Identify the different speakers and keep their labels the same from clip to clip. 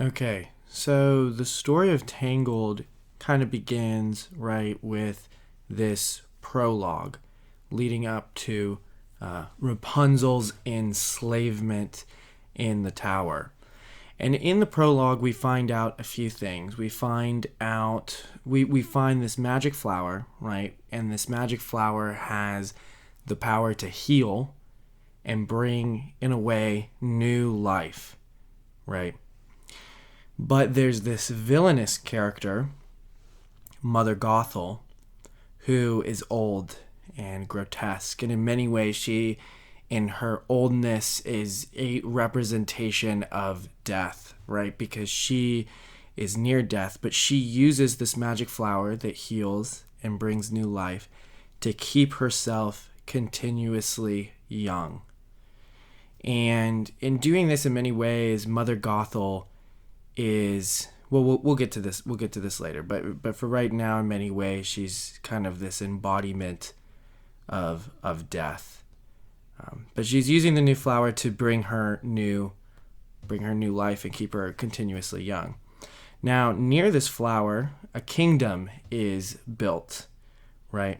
Speaker 1: Okay, so the story of Tangled kind of begins right with this prologue leading up to Rapunzel's enslavement in the tower. And in the prologue, we find out a few things. We find this magic flower, right? And this magic flower has the power to heal and bring, in a way, new life, right? But there's this villainous character, Mother Gothel, who is old and grotesque. And in many ways, she, in her oldness, is a representation of death, right? Because she is near death, but she uses this magic flower that heals and brings new life to keep herself continuously young. And in doing this in many ways, Mother Gothel is we'll get to this later, but for right now, in many ways, she's kind of this embodiment of death, but she's using the new flower to bring her new life and keep her continuously young. Now, near this flower, a kingdom is built, right?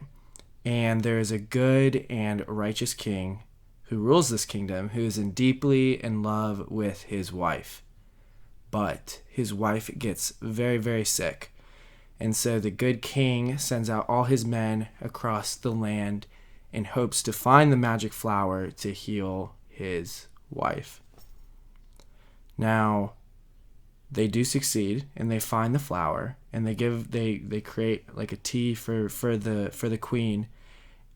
Speaker 1: And there is a good and righteous king who rules this kingdom, who is deeply in love with his wife. But his wife gets very, very sick. And so the good king sends out all his men across the land in hopes to find the magic flower to heal his wife. Now, they do succeed, and they find the flower, and they create like a tea for the queen,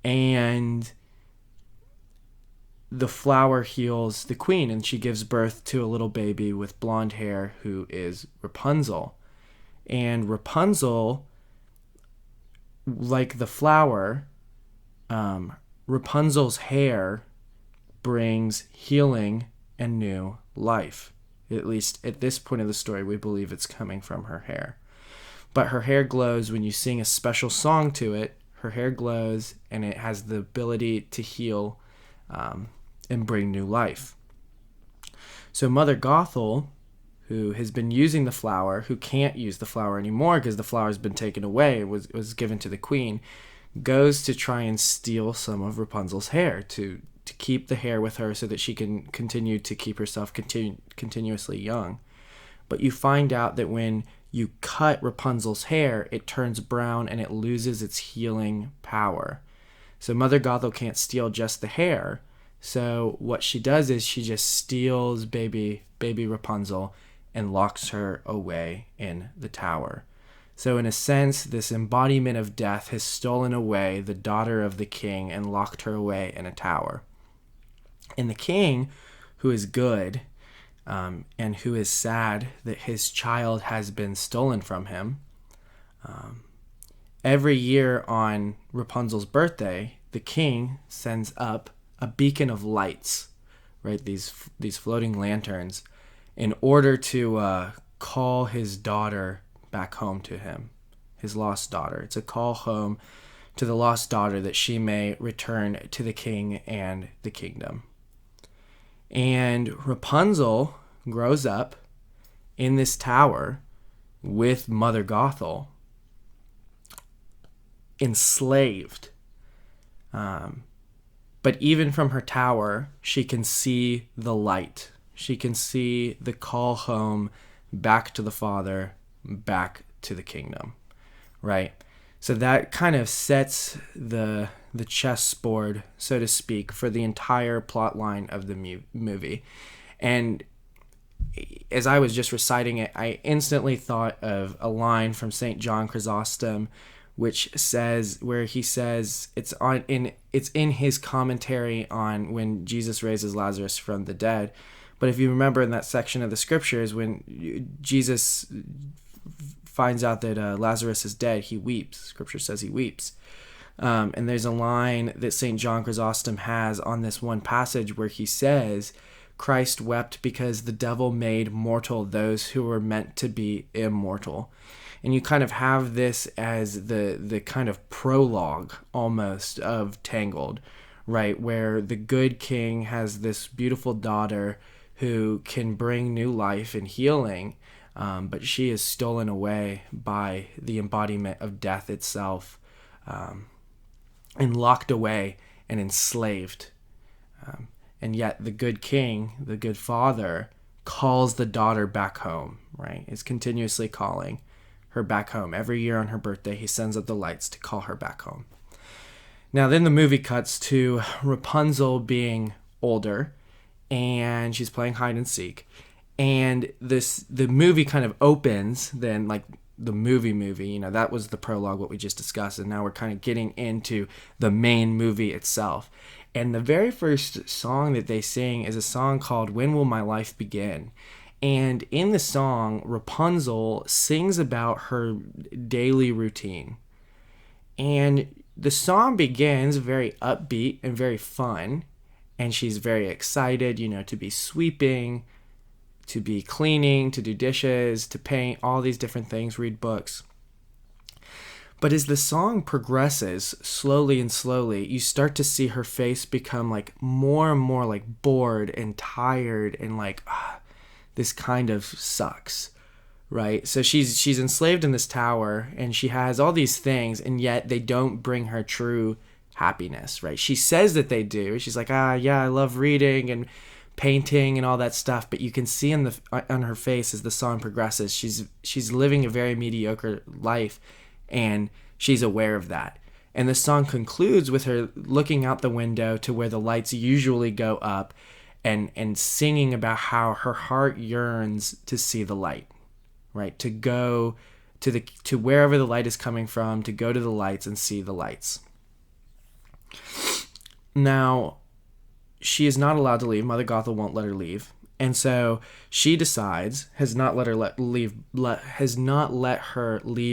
Speaker 1: and the flower heals the queen, and she gives birth to a little baby with blonde hair who is Rapunzel. And Rapunzel, like the flower, Rapunzel's hair brings healing and new life. At least at this point of the story, we believe it's coming from her hair. But her hair glows when you sing a special song to it. Her hair glows, and it has the ability to heal and bring new life. So Mother Gothel, who has been using the flower, who can't use the flower anymore because the flower has been taken away, was given to the queen, goes to try and steal some of Rapunzel's hair to keep the hair with her so that she can continue to keep herself continuously young. But you find out that when you cut Rapunzel's hair, it turns brown and it loses its healing power. So Mother Gothel can't steal just the hair. So what she does is she just steals baby Rapunzel and locks her away in the tower. So in a sense, this embodiment of death has stolen away the daughter of the king and locked her away in a tower. And the king, who is good and who is sad that his child has been stolen from him, every year on Rapunzel's birthday, the king sends up a beacon of lights, right? These floating lanterns, in order to call his daughter back home to him, his lost daughter. It's a call home to the lost daughter that she may return to the king and the kingdom. And Rapunzel grows up in this tower with Mother Gothel, enslaved. But even from her tower, she can see the light. She can see the call home back to the Father, back to the kingdom, right? So that kind of sets the chessboard, so to speak, for the entire plot line of the movie. And as I was just reciting it, I instantly thought of a line from St. John Chrysostom, which says, where he says, it's in his commentary on when Jesus raises Lazarus from the dead. But if you remember in that section of the scriptures, when Jesus finds out that Lazarus is dead, he weeps. Scripture says he weeps. And there's a line that St. John Chrysostom has on this one passage where he says, Christ wept because the devil made mortal those who were meant to be immortal. And you kind of have this as the kind of prologue almost of Tangled, right? Where the good king has this beautiful daughter who can bring new life and healing, but she is stolen away by the embodiment of death itself, and locked away and enslaved. And yet the good king, the good father, calls the daughter back home, right? Is continuously calling her back home. Every year on her birthday, he sends up the lights to call her back home. Now, then the movie cuts to Rapunzel being older, and she's playing hide and seek. And the movie kind of opens, then, like the movie, that was the prologue, what we just discussed, and now we're kind of getting into the main movie itself. And the very first song that they sing is a song called When Will My Life Begin? And in the song, Rapunzel sings about her daily routine. And the song begins very upbeat and very fun. And she's very excited, to be sweeping, to be cleaning, to do dishes, to paint, all these different things, read books. But as the song progresses, slowly and slowly, you start to see her face become like more and more like bored and tired and like, this kind of sucks, right? So she's enslaved in this tower, and she has all these things, and yet they don't bring her true happiness, right? She says that they do. She's like, yeah, I love reading and painting and all that stuff, but you can see on her face as the song progresses, she's living a very mediocre life, and she's aware of that. And the song concludes with her looking out the window to where the lights usually go up, and singing about how her heart yearns to see the light, right? To go to wherever the light is coming from, to go to the lights and see the lights. Now, she is not allowed to leave. Mother Gothel won't let her leave. And so she decides, has not let her leave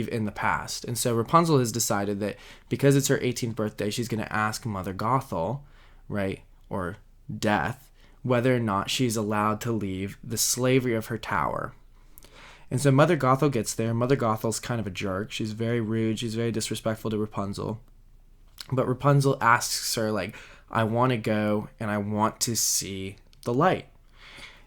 Speaker 1: in the past. And so Rapunzel has decided that because it's her 18th birthday, she's going to ask Mother Gothel, right, or Death, whether or not she's allowed to leave the slavery of her tower. And so Mother Gothel gets there. Mother Gothel's kind of a jerk. She's very rude. She's very disrespectful to Rapunzel. But Rapunzel asks her, like, I want to go and I want to see the light.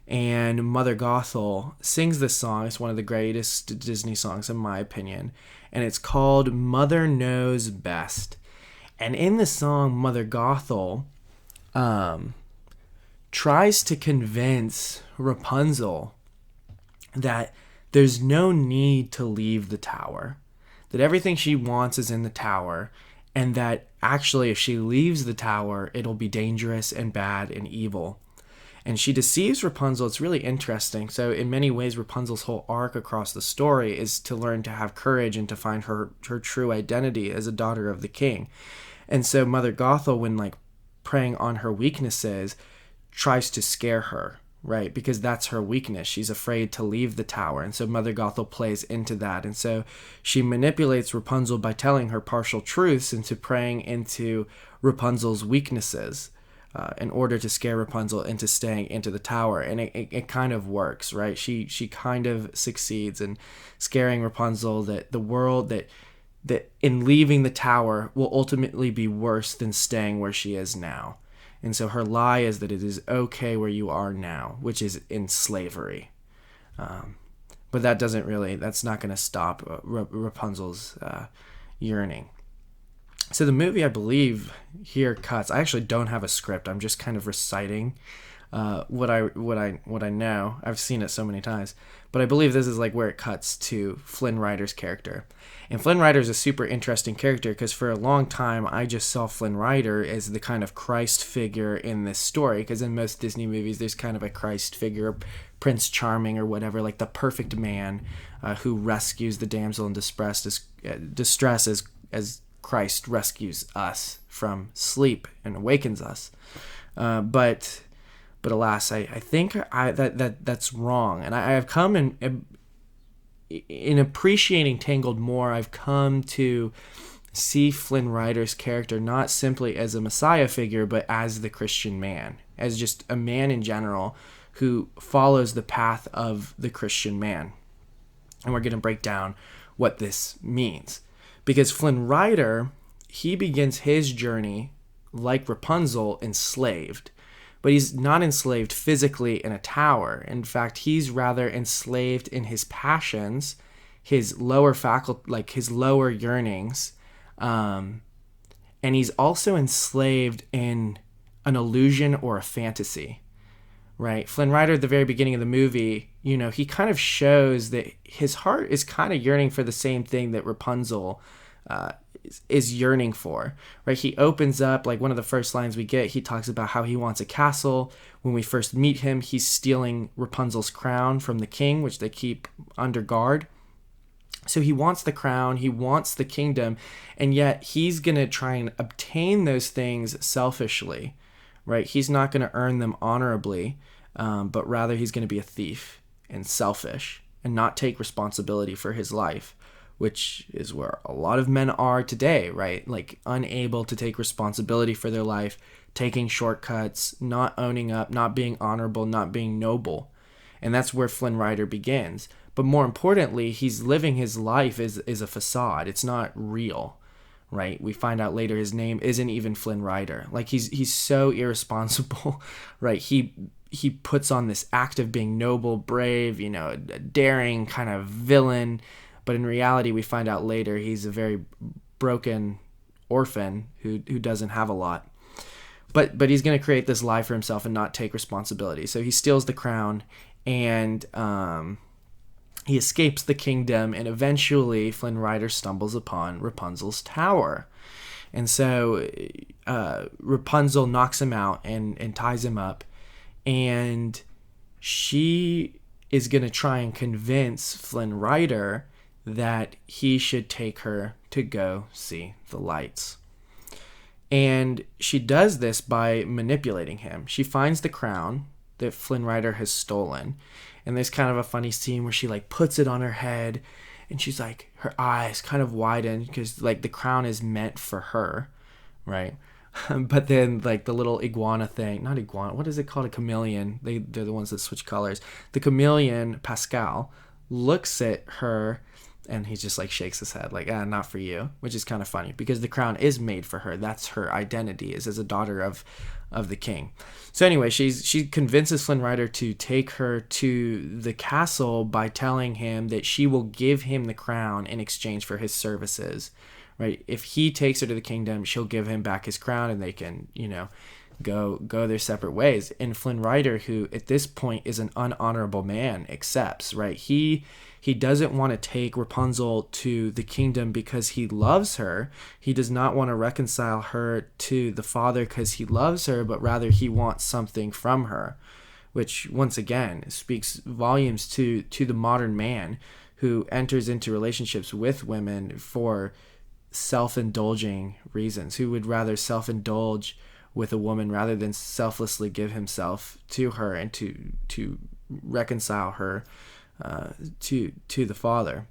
Speaker 1: And Mother Gothel sings this song. It's one of the greatest Disney songs, in my opinion. And it's called Mother Knows Best. And in the song, Mother Gothel tries to convince Rapunzel that there's no need to leave the tower, that everything she wants is in the tower, and that actually if she leaves the tower, it'll be dangerous and bad and evil. And she deceives Rapunzel. It's really interesting. So in many ways, Rapunzel's whole arc across the story is to learn to have courage and to find her true identity as a daughter of the king. And so Mother Gothel, when like preying on her weaknesses, tries to scare her, right? Because that's her weakness. She's afraid to leave the tower. And so Mother Gothel plays into that. And so she manipulates Rapunzel by telling her partial truths into preying into Rapunzel's weaknesses in order to scare Rapunzel into staying into the tower. And it kind of works, right? She kind of succeeds in scaring Rapunzel that the world that in leaving the tower will ultimately be worse than staying where she is now. And so her lie is that it is okay where you are now, which is in slavery. But that's not going to stop Rapunzel's yearning. So the movie, I believe, here cuts. I actually don't have a script. I'm just kind of reciting what I know. I've seen it so many times. But I believe this is like where it cuts to Flynn Rider's character. And Flynn Rider is a super interesting character because for a long time I just saw Flynn Rider as the kind of Christ figure in this story, because in most Disney movies there's kind of a Christ figure, Prince Charming or whatever, like the perfect man who rescues the damsel in distress as Christ rescues us from sleep and awakens us. But alas, I think that's wrong. And I have come in appreciating Tangled more, I've come to see Flynn Rider's character not simply as a Messiah figure, but as the Christian man, as just a man in general who follows the path of the Christian man. And we're going to break down what this means. Because Flynn Rider, he begins his journey like Rapunzel, enslaved. but he's not enslaved physically in a tower. In fact, he's rather enslaved in his passions, his lower his lower yearnings, and he's also enslaved in an illusion or a fantasy. Right? Flynn Rider at the very beginning of the movie, he kind of shows that his heart is kind of yearning for the same thing that Rapunzel is yearning for, right? He opens up, like one of the first lines we get, he talks about how he wants a castle. When we first meet him, he's stealing Rapunzel's crown from the king, which they keep under guard. So he wants the crown, he wants the kingdom, and yet he's going to try and obtain those things selfishly, right? He's not going to earn them honorably, but rather he's going to be a thief and selfish and not take responsibility for his life, which is where a lot of men are today, right? Like unable to take responsibility for their life, taking shortcuts, not owning up, not being honorable, not being noble. And that's where Flynn Rider begins. But more importantly, he's living his life as a facade. It's not real. Right? We find out later his name isn't even Flynn Rider. Like he's so irresponsible, right? He puts on this act of being noble, brave, a daring kind of villain, but in reality we find out later he's a very broken orphan who doesn't have a lot. But he's going to create this life for himself and not take responsibility. So he steals the crown and he escapes the kingdom, and eventually Flynn Rider stumbles upon Rapunzel's tower. And so Rapunzel knocks him out and ties him up, and she is going to try and convince Flynn Rider that he should take her to go see the lights. And she does this by manipulating him. She finds the crown that Flynn Rider has stolen, and there's kind of a funny scene where she like puts it on her head, and she's like, her eyes kind of widen because like the crown is meant for her, right? But then like the little iguana thing, not iguana, what is it called? A chameleon. They're the ones that switch colors. The chameleon, Pascal, looks at her and he just like shakes his head like, not for you, which is kind of funny because the crown is made for her. That's her identity, is as a daughter of the king. So anyway, she convinces Flynn Rider to take her to the castle by telling him that she will give him the crown in exchange for his services, right? If he takes her to the kingdom, she'll give him back his crown and they can, go their separate ways. And Flynn Rider, who at this point is an unhonorable man, accepts, right? He doesn't want to take Rapunzel to the kingdom because he loves her. He does not want to reconcile her to the father because he loves her, but rather he wants something from her, which once again speaks volumes to the modern man who enters into relationships with women for self-indulging reasons, who would rather self-indulge with a woman rather than selflessly give himself to her and to reconcile her to the father.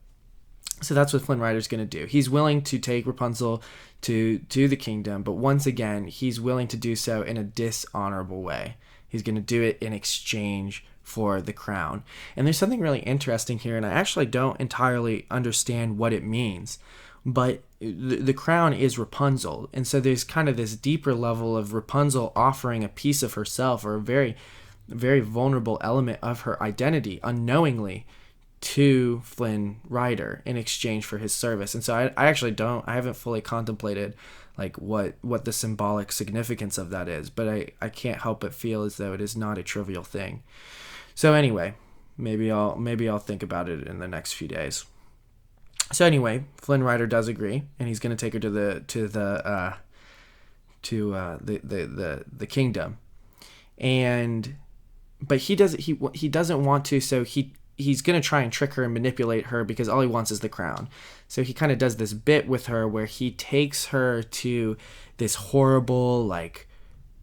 Speaker 1: So that's what Flynn Rider's going to do. He's willing to take Rapunzel to the kingdom, but once again, he's willing to do so in a dishonorable way. He's going to do it in exchange for the crown. And there's something really interesting here, and I actually don't entirely understand what it means, but the crown is Rapunzel. And so there's kind of this deeper level of Rapunzel offering a piece of herself, or a very, very vulnerable element of her identity unknowingly to Flynn Rider in exchange for his service. And so I actually I haven't fully contemplated like what the symbolic significance of that is, but I can't help but feel as though it is not a trivial thing. So anyway, maybe I'll think about it in the next few days. So anyway, Flynn Rider does agree, and he's going to take her to the kingdom, but he doesn't want to. So he's going to try and trick her and manipulate her because all he wants is the crown. So he kind of does this bit with her where he takes her to this horrible like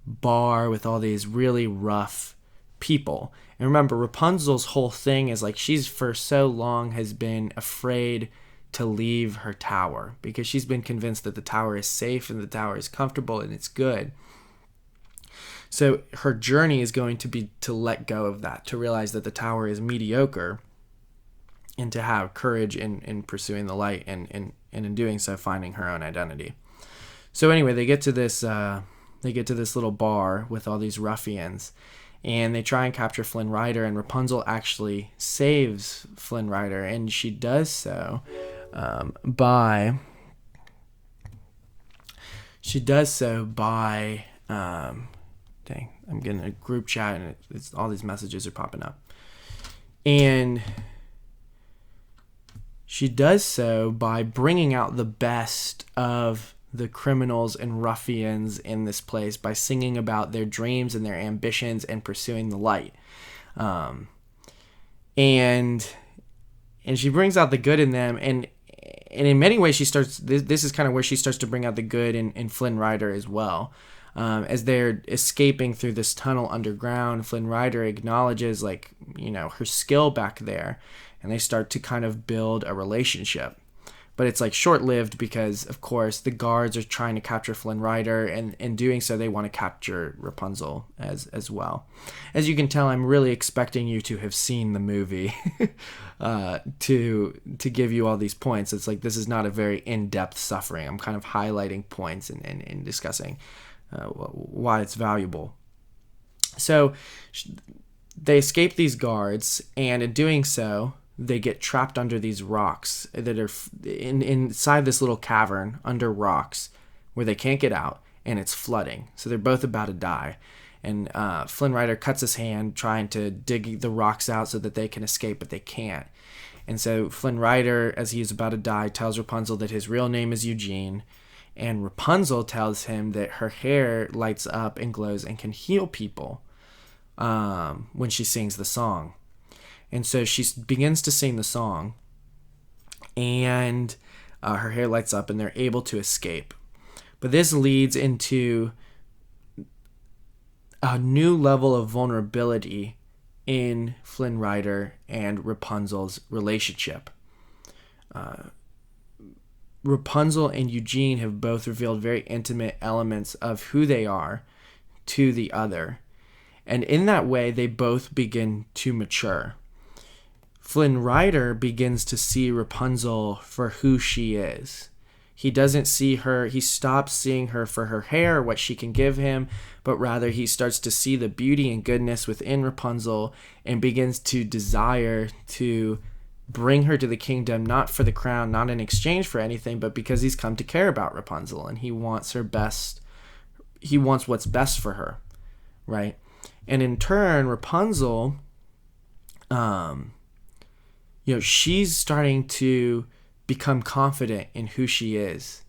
Speaker 1: bar with all these really rough people. And remember, Rapunzel's whole thing is like she's for so long has been afraid to leave her tower because she's been convinced that the tower is safe and the tower is comfortable and it's good. So her journey is going to be to let go of that, to realize that the tower is mediocre, and to have courage in pursuing the light and in doing so finding her own identity. So anyway, they get to this They get to this little bar with all these ruffians, and they try and capture Flynn Rider, and Rapunzel actually saves Flynn Rider, and she does so by dang, I'm getting a group chat, and it's all these messages are popping up, and she does so by bringing out the best of the criminals and ruffians in this place by singing about their dreams and their ambitions and pursuing the light. And she brings out the good in them, and in many ways she starts, this is kind of where she starts to bring out the good in Flynn Rider as well. As they're escaping through this tunnel underground, Flynn Rider acknowledges, like, you know, her skill back there, and they start to kind of build a relationship. But it's like short-lived because, of course, the guards are trying to capture Flynn Rider, and in doing so, they want to capture Rapunzel as well. As you can tell, I'm really expecting you to have seen the movie to give you all these points. It's like this is not a very in-depth suffering. I'm kind of highlighting points and discussing why it's valuable. So they escape these guards, and in doing so, they get trapped under these rocks that are inside this little cavern under rocks where they can't get out, and it's flooding. So they're both about to die. And Flynn Rider cuts his hand trying to dig the rocks out so that they can escape, but they can't. And so Flynn Rider, as he's about to die, tells Rapunzel that his real name is Eugene. And Rapunzel tells him that her hair lights up and glows and can heal people when she sings the song. And so she begins to sing the song, and her hair lights up, and they're able to escape. But this leads into a new level of vulnerability in Flynn Rider and Rapunzel's relationship. Rapunzel and Eugene have both revealed very intimate elements of who they are to the other. And in that way, they both begin to mature. Flynn Rider begins to see Rapunzel for who she is. He doesn't see her, he stops seeing her for her hair, what she can give him, but rather he starts to see the beauty and goodness within Rapunzel and begins to desire to bring her to the kingdom, not for the crown, not in exchange for anything, but because he's come to care about Rapunzel and he wants her best, he wants what's best for her, right? And in turn, Rapunzel, she's starting to become confident in who she is,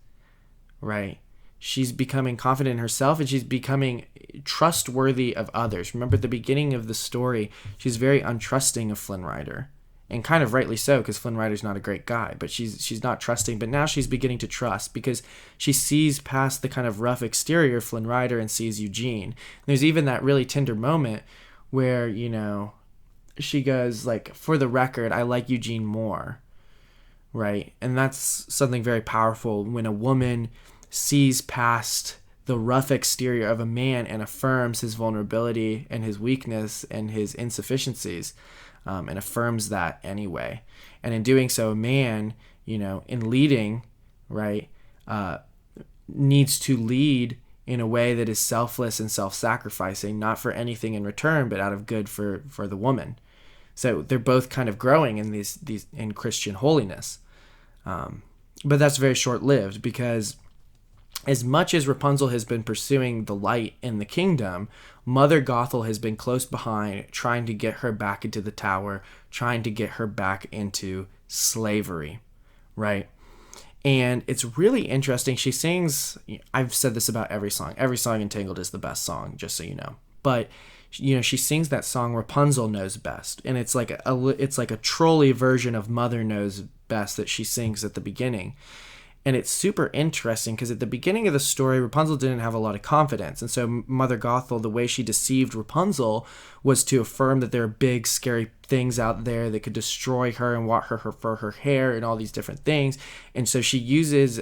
Speaker 1: right? She's becoming confident in herself, and she's becoming trustworthy of others. Remember at the beginning of the story, she's very untrusting of Flynn Rider, and kind of rightly so, because Flynn Rider's not a great guy, but she's not trusting. But now she's beginning to trust because she sees past the kind of rough exterior of Flynn Rider and sees Eugene. There's even that really tender moment where, she goes, like, for the record, I like Eugene more, right? And that's something very powerful when a woman sees past the rough exterior of a man and affirms his vulnerability and his weakness and his insufficiencies, and affirms that anyway. And in doing so, a man, in leading, right, needs to lead in a way that is selfless and self-sacrificing, not for anything in return, but out of good for the woman. So they're both kind of growing in these in Christian holiness. But that's very short-lived, because as much as Rapunzel has been pursuing the light in the kingdom, Mother Gothel has been close behind, trying to get her back into the tower, trying to get her back into slavery, right? And it's really interesting. She sings, I've said this about every song. Every song in Tangled is the best song, just so you know. But, she sings that song, Rapunzel Knows Best. And it's like a trolley version of Mother Knows Best that she sings at the beginning. And it's super interesting because at the beginning of the story, Rapunzel didn't have a lot of confidence. And so Mother Gothel, the way she deceived Rapunzel was to affirm that there are big, scary things out there that could destroy her and want her for her hair and all these different things. And so she uses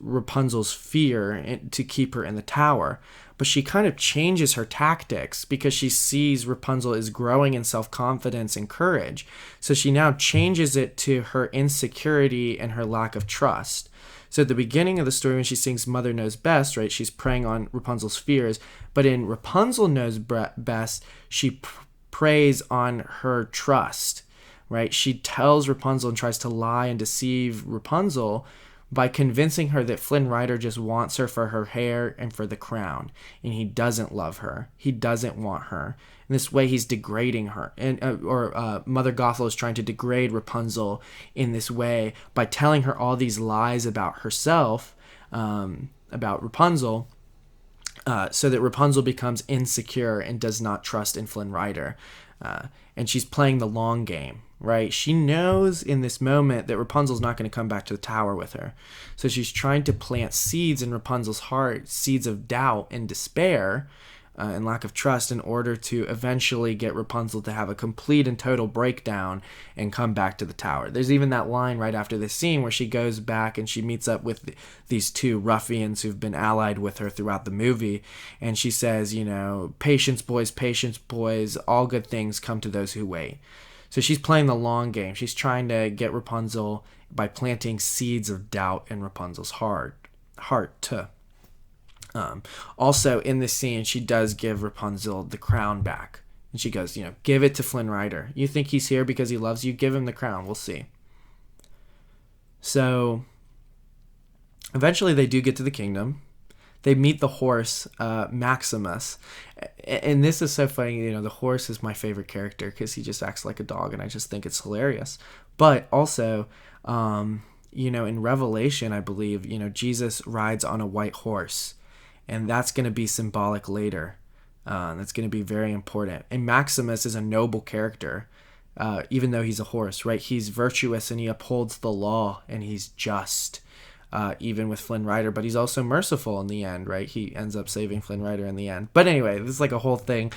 Speaker 1: Rapunzel's fear to keep her in the tower. but she kind of changes her tactics because she sees Rapunzel is growing in self-confidence and courage. So she now changes it to her insecurity and her lack of trust. So at the beginning of the story, when she sings Mother Knows Best, right, she's preying on Rapunzel's fears. But in Rapunzel Knows Best, she preys on her trust, right? She tells Rapunzel and tries to lie and deceive Rapunzel by convincing her that Flynn Rider just wants her for her hair and for the crown, and he doesn't love her. He doesn't want her. In this way, he's degrading her, and Mother Gothel is trying to degrade Rapunzel in this way by telling her all these lies about herself, about Rapunzel, so that Rapunzel becomes insecure and does not trust in Flynn Rider. And she's playing the long game, right? She knows in this moment that Rapunzel's not going to come back to the tower with her. So she's trying to plant seeds in Rapunzel's heart, seeds of doubt and despair and lack of trust, in order to eventually get Rapunzel to have a complete and total breakdown and come back to the tower. There's even that line right after this scene where she goes back and she meets up with these two ruffians who've been allied with her throughout the movie, and she says, patience boys, all good things come to those who wait. So she's playing the long game. She's trying to get Rapunzel by planting seeds of doubt in Rapunzel's heart. Also, in this scene, she does give Rapunzel the crown back. And she goes, give it to Flynn Rider. You think he's here because he loves you? Give him the crown. We'll see. So, eventually they do get to the kingdom. They meet the horse, Maximus. And this is so funny. The horse is my favorite character because he just acts like a dog, and I just think it's hilarious. But also, in Revelation, I believe, Jesus rides on a white horse. And that's going to be symbolic later. That's going to be very important. And Maximus is a noble character, even though he's a horse, right? He's virtuous and he upholds the law and he's just, even with Flynn Rider. But he's also merciful in the end, right? He ends up saving Flynn Rider in the end. But anyway, this is like a whole thing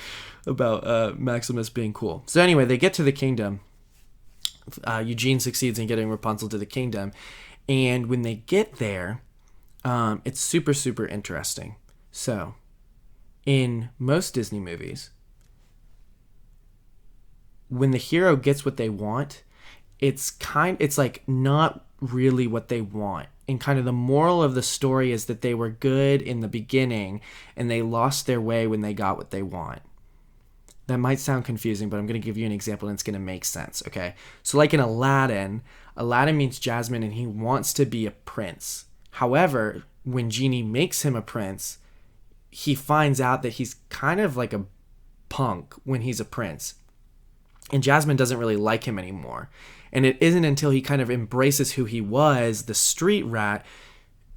Speaker 1: about Maximus being cool. So anyway, they get to the kingdom. Eugene succeeds in getting Rapunzel to the kingdom. And when they get there, it's super, super interesting. So, in most Disney movies, when the hero gets what they want, it's like not really what they want. And kind of the moral of the story is that they were good in the beginning and they lost their way when they got what they want. That might sound confusing, but I'm going to give you an example and it's going to make sense, okay? So like in Aladdin meets Jasmine and he wants to be a prince. However, when Genie makes him a prince, he finds out that he's kind of like a punk when he's a prince. And Jasmine doesn't really like him anymore. And it isn't until he kind of embraces who he was, the street rat,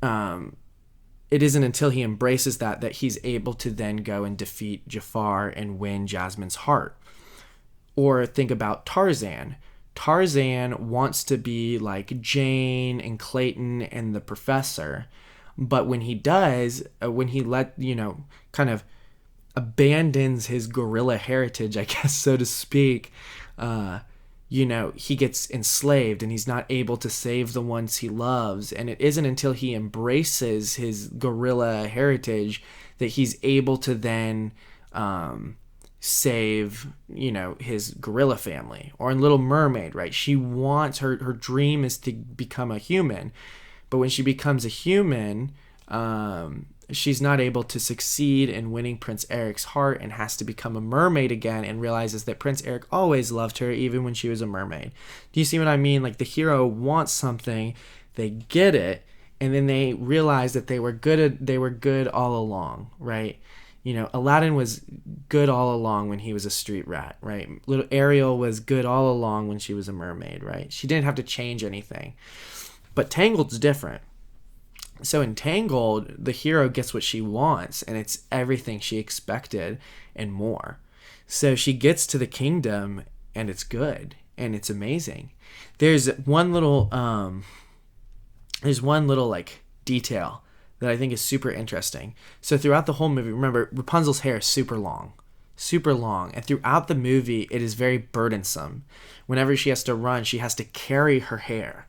Speaker 1: it isn't until he embraces that he's able to then go and defeat Jafar and win Jasmine's heart. Or think about Tarzan. Tarzan wants to be like Jane and Clayton and the professor. But when he does, when he kind of abandons his gorilla heritage, I guess, so to speak, he gets enslaved and he's not able to save the ones he loves. And it isn't until he embraces his gorilla heritage that he's able to then save, his gorilla family. Or in Little Mermaid, right? She wants, her dream is to become a human. But when she becomes a human, she's not able to succeed in winning Prince Eric's heart and has to become a mermaid again and realizes that Prince Eric always loved her even when she was a mermaid. Do you see what I mean? Like the hero wants something, they get it, and then they realize that they were good all along, right? Aladdin was good all along when he was a street rat, right? Little Ariel was good all along when she was a mermaid, right? She didn't have to change anything. But Tangled's different. So in Tangled, the hero gets what she wants, and it's everything she expected and more. So she gets to the kingdom, and it's good, and it's amazing. There's one little like detail that I think is super interesting. So throughout the whole movie, remember, Rapunzel's hair is super long. And throughout the movie, it is very burdensome. Whenever she has to run, she has to carry her hair.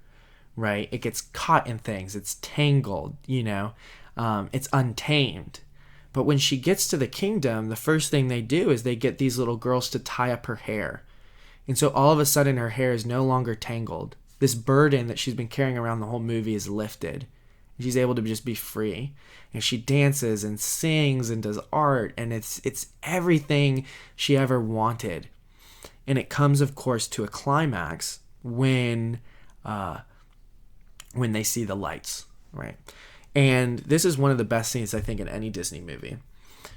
Speaker 1: Right? It gets caught in things. It's tangled, it's untamed. But when she gets to the kingdom, the first thing they do is they get these little girls to tie up her hair. And so all of a sudden her hair is no longer tangled. This burden that she's been carrying around the whole movie is lifted. She's able to just be free. And she dances and sings and does art, and it's everything she ever wanted. And it comes, of course, to a climax when they see the lights, right? And this is one of the best scenes, I think, in any Disney movie.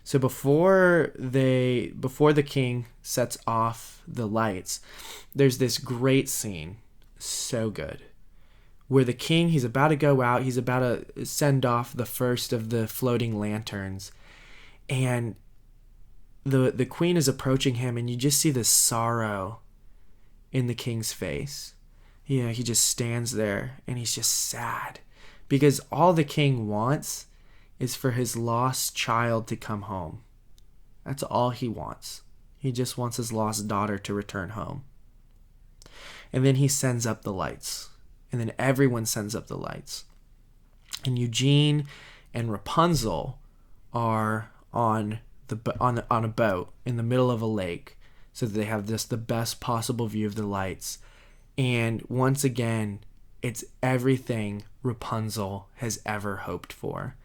Speaker 1: So before the king sets off the lights, there's this great scene, so good, where the king, he's about to go out, he's about to send off the first of the floating lanterns, and the queen is approaching him, and you just see the sorrow in the king's face. He just stands there, and he's just sad, because all the king wants is for his lost child to come home. That's all he wants. He just wants his lost daughter to return home. And then he sends up the lights. And then everyone sends up the lights. And Eugene and Rapunzel are on a boat in the middle of a lake, so that they have just the best possible view of the lights. And once again, it's everything Rapunzel has ever hoped for.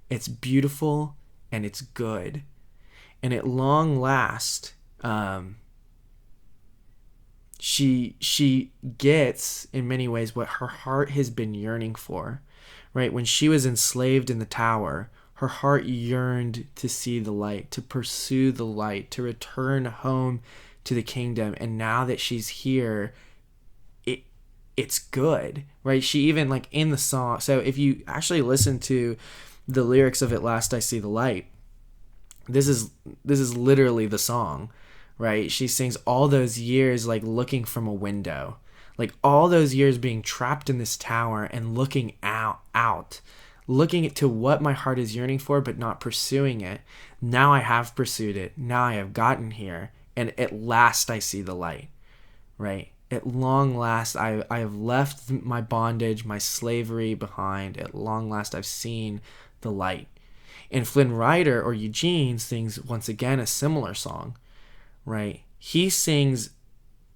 Speaker 1: It's beautiful and it's good. And at long last, she gets, in many ways, what her heart has been yearning for, right? When she was enslaved in the tower, her heart yearned to see the light, to pursue the light, to return home to the kingdom. And now that she's here, it's good, right? She even, like, in the song, so if you actually listen to the lyrics of At Last I See the Light, this is literally the song, right? She sings all those years, like, looking from a window, like all those years being trapped in this tower and looking out, looking to what my heart is yearning for, but not pursuing it. Now I have pursued it. Now I have gotten here, and at last I see the light, right? At long last, I have left my bondage, my slavery behind. At long last, I've seen the light. And Flynn Rider, or Eugene, sings once again a similar song, right? He sings,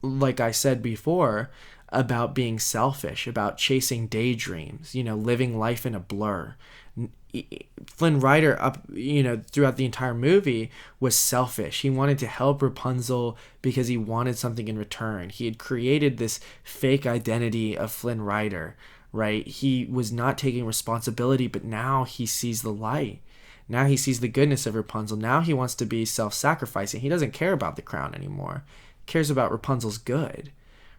Speaker 1: like I said before, about being selfish, about chasing daydreams, living life in a blur. Flynn Rider, throughout the entire movie, was selfish. He wanted to help Rapunzel because he wanted something in return. He had created this fake identity of Flynn Rider, right? He was not taking responsibility, but now he sees the light. Now he sees the goodness of Rapunzel. Now he wants to be self-sacrificing. He doesn't care about the crown anymore. He cares about Rapunzel's good,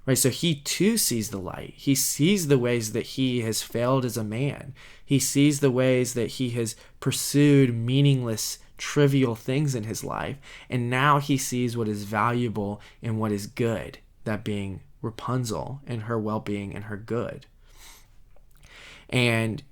Speaker 1: right? So he too sees the light. He sees the ways that he has failed as a man. He sees the ways that he has pursued meaningless, trivial things in his life. And now he sees what is valuable and what is good, that being Rapunzel and her well-being and her good. And,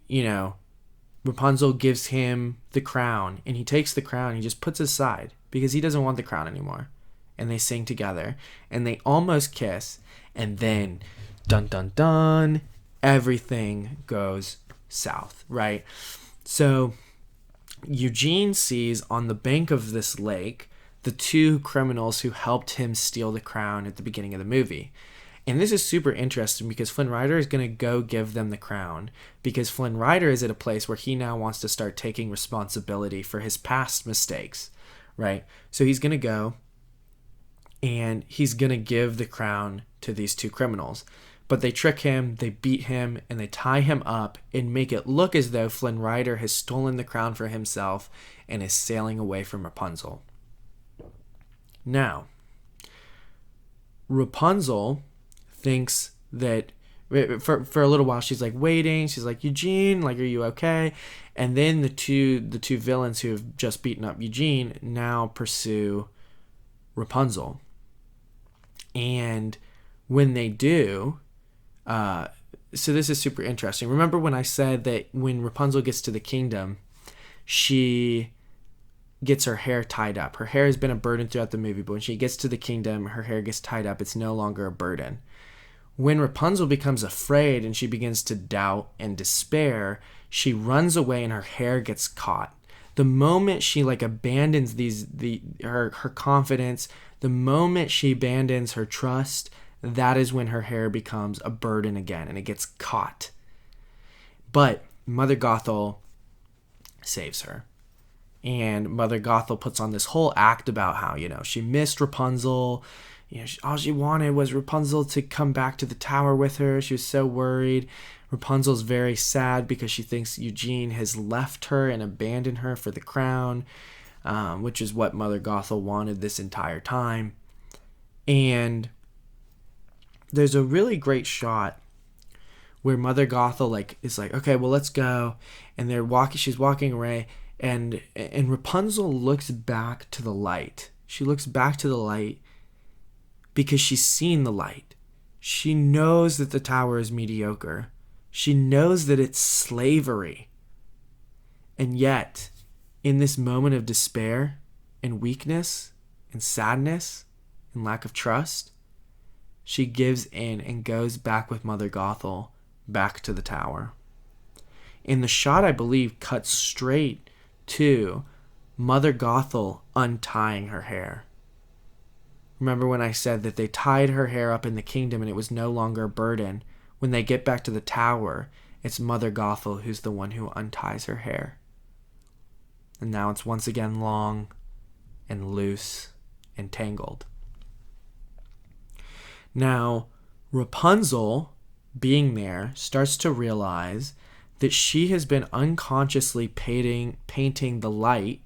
Speaker 1: Rapunzel gives him the crown, and he takes the crown and he just puts it aside because he doesn't want the crown anymore. And they sing together, and they almost kiss, and then, dun dun dun, everything goes south, right? So Eugene sees on the bank of this lake the two criminals who helped him steal the crown at the beginning of the movie. And this is super interesting because Flynn Rider is going to go give them the crown, because Flynn Rider is at a place where he now wants to start taking responsibility for his past mistakes, right? So he's going to go and he's going to give the crown to these two criminals. But they trick him, they beat him, and they tie him up and make it look as though Flynn Rider has stolen the crown for himself and is sailing away from Rapunzel. Now, Rapunzel thinks that for a little while she's like waiting, she's like, Eugene, like, are you okay? And then the two villains who have just beaten up Eugene now pursue Rapunzel. And when they do, so this is super interesting. Remember when I said that when Rapunzel gets to the kingdom, she gets her hair tied up. Her hair has been a burden throughout the movie, but when she gets to the kingdom, her hair gets tied up. It's no longer a burden. When Rapunzel becomes afraid and she begins to doubt and despair, she runs away and her hair gets caught. The moment she like abandons her confidence, the moment she abandons her trust, that is when her hair becomes a burden again and it gets caught. But Mother Gothel saves her. And Mother Gothel puts on this whole act about how, she missed Rapunzel. All she wanted was Rapunzel to come back to the tower with her. She was so worried. Rapunzel's very sad because she thinks Eugene has left her and abandoned her for the crown, which is what Mother Gothel wanted this entire time. And there's a really great shot where Mother Gothel is like, okay, well, let's go. And she's walking away, and Rapunzel looks back to the light. She looks back to the light because she's seen the light. She knows that the tower is mediocre. She knows that it's slavery. And yet, in this moment of despair and weakness and sadness and lack of trust, she gives in and goes back with Mother Gothel back to the tower. And the shot, I believe, cuts straight to Mother Gothel untying her hair. Remember when I said that they tied her hair up in the kingdom and it was no longer a burden? When they get back to the tower, it's Mother Gothel who's the one who unties her hair. And now it's once again long and loose and tangled. Now, Rapunzel, being there, starts to realize that she has been unconsciously painting the light,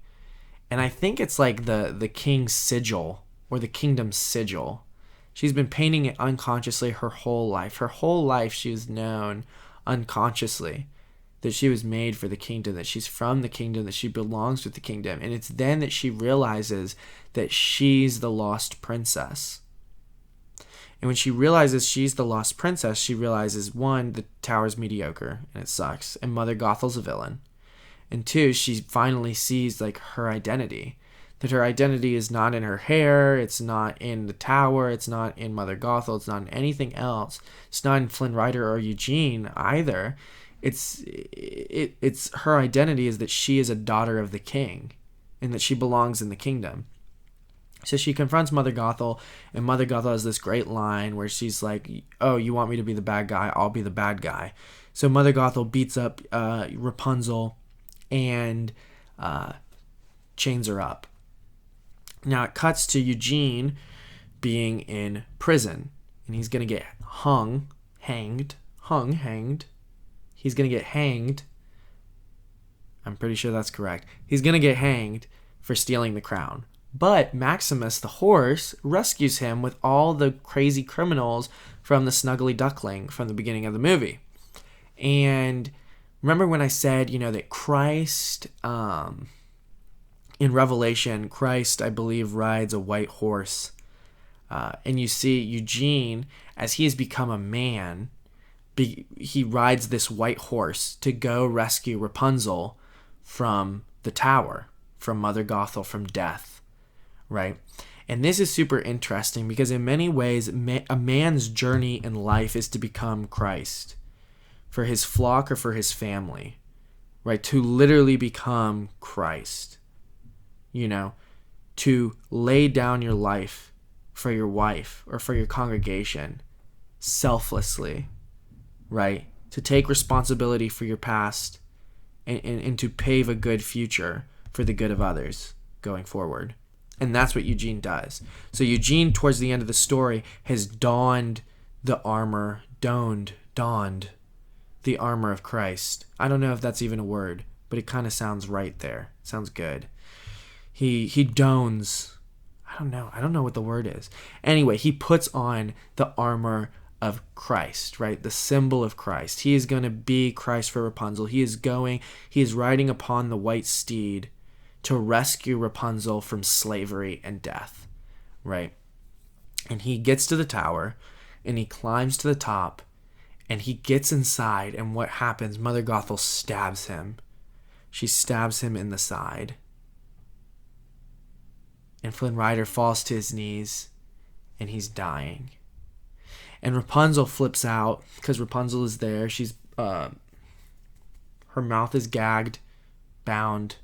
Speaker 1: and I think it's like the king's sigil or the kingdom's sigil. She's been painting it unconsciously her whole life. Her whole life she has known unconsciously that she was made for the kingdom, that she's from the kingdom, that she belongs with the kingdom. And it's then that she realizes that she's the lost princess. And when she realizes she's the lost princess, she realizes, one, the tower's mediocre and it sucks, and Mother Gothel's a villain. And two, she finally sees her identity. That her identity is not in her hair, it's not in the tower, it's not in Mother Gothel, it's not in anything else. It's not in Flynn Rider or Eugene either. It's her identity is that she is a daughter of the king and that she belongs in the kingdom. So she confronts Mother Gothel, and Mother Gothel has this great line where she's like, oh, you want me to be the bad guy? I'll be the bad guy. So Mother Gothel beats up Rapunzel and chains her up. Now it cuts to Eugene being in prison, and he's going to get hanged. He's going to get hanged. I'm pretty sure that's correct. He's going to get hanged for stealing the crown. But Maximus, the horse, rescues him with all the crazy criminals from the Snuggly Duckling from the beginning of the movie. And remember when I said, that Christ, in Revelation, Christ, I believe, rides a white horse. And you see Eugene, as he has become a man, he rides this white horse to go rescue Rapunzel from the tower, from Mother Gothel, from death. Right? And this is super interesting because in many ways, a man's journey in life is to become Christ for his flock or for his family, right? To literally become Christ, to lay down your life for your wife or for your congregation selflessly, right? To take responsibility for your past and to pave a good future for the good of others going forward. And that's what Eugene does. So Eugene, towards the end of the story, has donned the armor of Christ. I don't know if that's even a word, but it kind of sounds right there. Sounds good. He dons. I don't know what the word is. Anyway, he puts on the armor of Christ, right? The symbol of Christ. He is going to be Christ for Rapunzel. He is riding upon the white steed to rescue Rapunzel from slavery and death, right? And he gets to the tower, and he climbs to the top, and he gets inside, and what happens? Mother Gothel stabs him. She stabs him in the side. And Flynn Rider falls to his knees, and he's dying. And Rapunzel flips out, because Rapunzel is there. She's, her mouth is gagged, bound.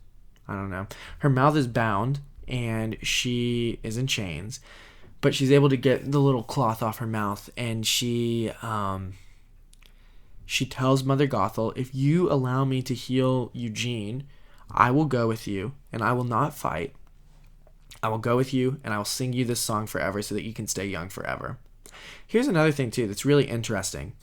Speaker 1: I don't know. Her mouth is bound and she is in chains, but she's able to get the little cloth off her mouth, and she tells Mother Gothel, if you allow me to heal Eugene, I will go with you and I will not fight. I will go with you and I will sing you this song forever so that you can stay young forever. Here's another thing too that's really interesting.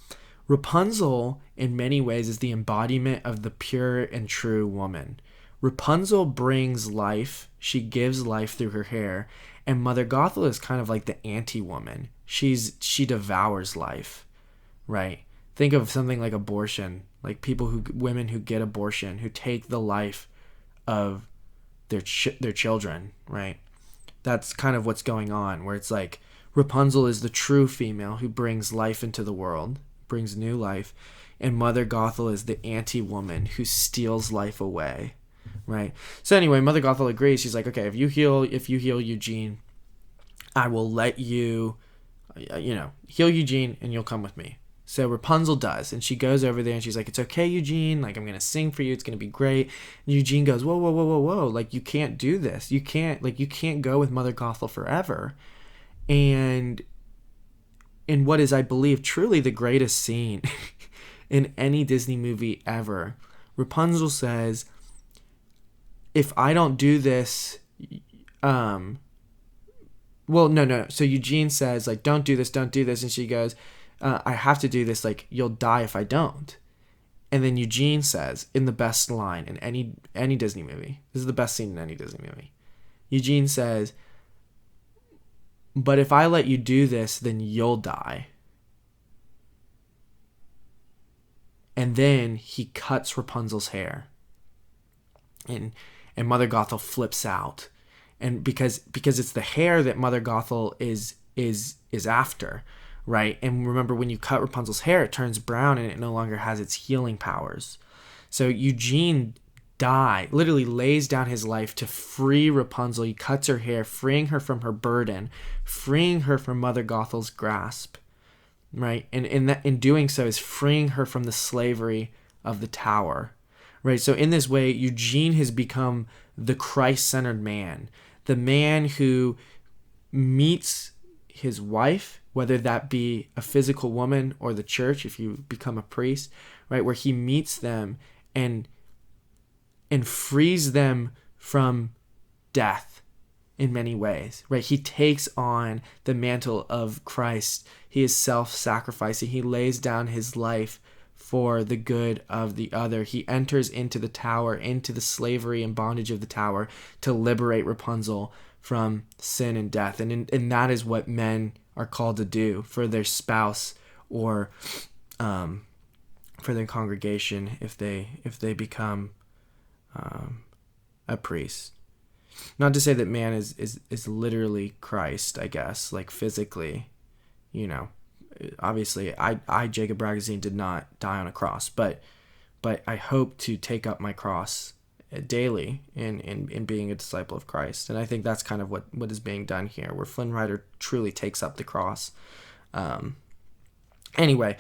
Speaker 1: Rapunzel, in many ways, is the embodiment of the pure and true woman. Rapunzel brings life. She gives life through her hair. And Mother Gothel is kind of like the anti-woman. She devours life, right? Think of something like abortion, like women who get abortion, who take the life of their children, right? That's kind of what's going on, where it's like Rapunzel is the true female who brings life into the world, brings new life, and Mother Gothel is the anti-woman who steals life away, right? So anyway, Mother Gothel agrees. She's like, okay, if you heal Eugene, I will let you, heal Eugene, and you'll come with me. So Rapunzel does, and she goes over there, and she's like, it's okay, Eugene, like, I'm going to sing for you, it's going to be great. And Eugene goes, whoa, whoa, whoa, whoa, whoa, like, you can't do this. You can't go with Mother Gothel forever. And in what is, I believe, truly the greatest scene in any Disney movie ever, Rapunzel says, if I don't do this, no. So Eugene says, like, don't do this. And she goes, I have to do this. Like, you'll die if I don't. And then Eugene says, in the best line in any Disney movie, this is the best scene in any Disney movie. Eugene says, but if I let you do this, then you'll die. And then he cuts Rapunzel's hair. And Mother Gothel flips out. And because it's the hair that Mother Gothel is after, right? And remember, when you cut Rapunzel's hair, it turns brown and it no longer has its healing powers. So Eugene literally lays down his life to free Rapunzel. He cuts her hair, freeing her from her burden, freeing her from Mother Gothel's grasp, right? And in doing so is freeing her from the slavery of the tower, right? So in this way, Eugene has become the Christ-centered man, the man who meets his wife, whether that be a physical woman or the church, if you become a priest, right? Where he meets them and frees them from death in many ways, right? He takes on the mantle of Christ. He is self-sacrificing. He lays down his life for the good of the other. He enters into the tower, into the slavery and bondage of the tower, to liberate Rapunzel from sin and death. And that is what men are called to do for their spouse or for their congregation if they become a priest. Not to say that man is literally Christ, I guess, like physically, obviously I Jacob Ragazine did not die on a cross, but I hope to take up my cross daily in being a disciple of Christ. And I think that's kind of what is being done here, where Flynn Rider truly takes up the cross. Anyway,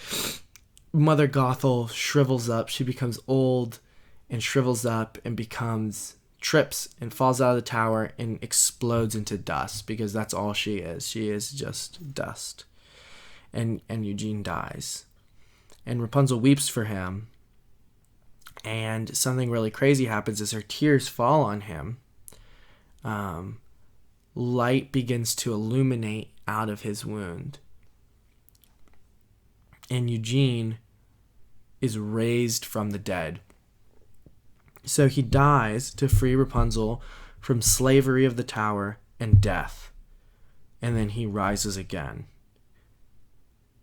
Speaker 1: Mother Gothel shrivels up. She becomes old and shrivels up and trips and falls out of the tower and explodes into dust, because that's all she is. She is just dust. And Eugene dies. And Rapunzel weeps for him. And something really crazy happens as her tears fall on him. Light begins to illuminate out of his wound. And Eugene is raised from the dead. So he dies to free Rapunzel from slavery of the tower and death. And then he rises again.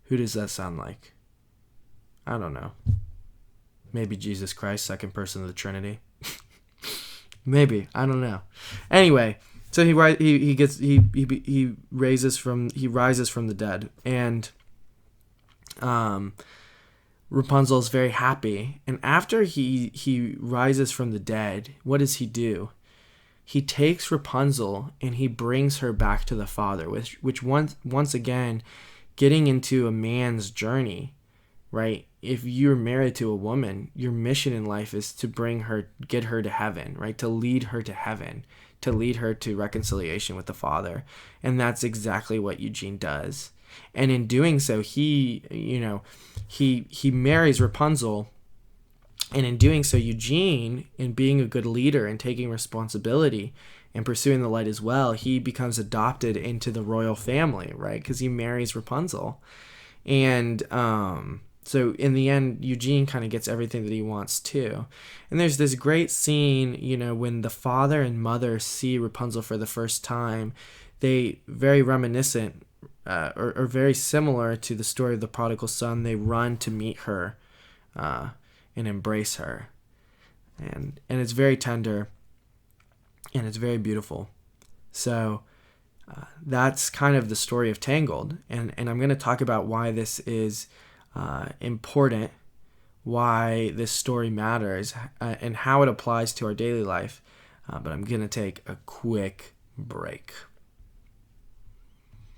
Speaker 1: Who does that sound like? I don't know. Maybe Jesus Christ, second person of the Trinity. Maybe, I don't know. Anyway, so he rises from the dead, and Rapunzel is very happy. And after he rises from the dead, what does he do? He takes Rapunzel and he brings her back to the Father, which once again, getting into a man's journey, right? if you're married to a woman, your mission in life is to get her to heaven, right? To lead her to heaven, to lead her to reconciliation with the Father. And that's exactly what Eugene does. And in doing so, he marries Rapunzel. And in doing so, Eugene, in being a good leader and taking responsibility and pursuing the light as well, he becomes adopted into the royal family, right? Because he marries Rapunzel. And so in the end, Eugene kind of gets everything that he wants too. And there's this great scene, when the father and mother see Rapunzel for the first time, they very reminiscent or very similar to the story of the prodigal son. They run to meet her and embrace her. And it's very tender and it's very beautiful. So that's kind of the story of Tangled. And I'm going to talk about why this is important, why this story matters, and how it applies to our daily life. But I'm going to take a quick break.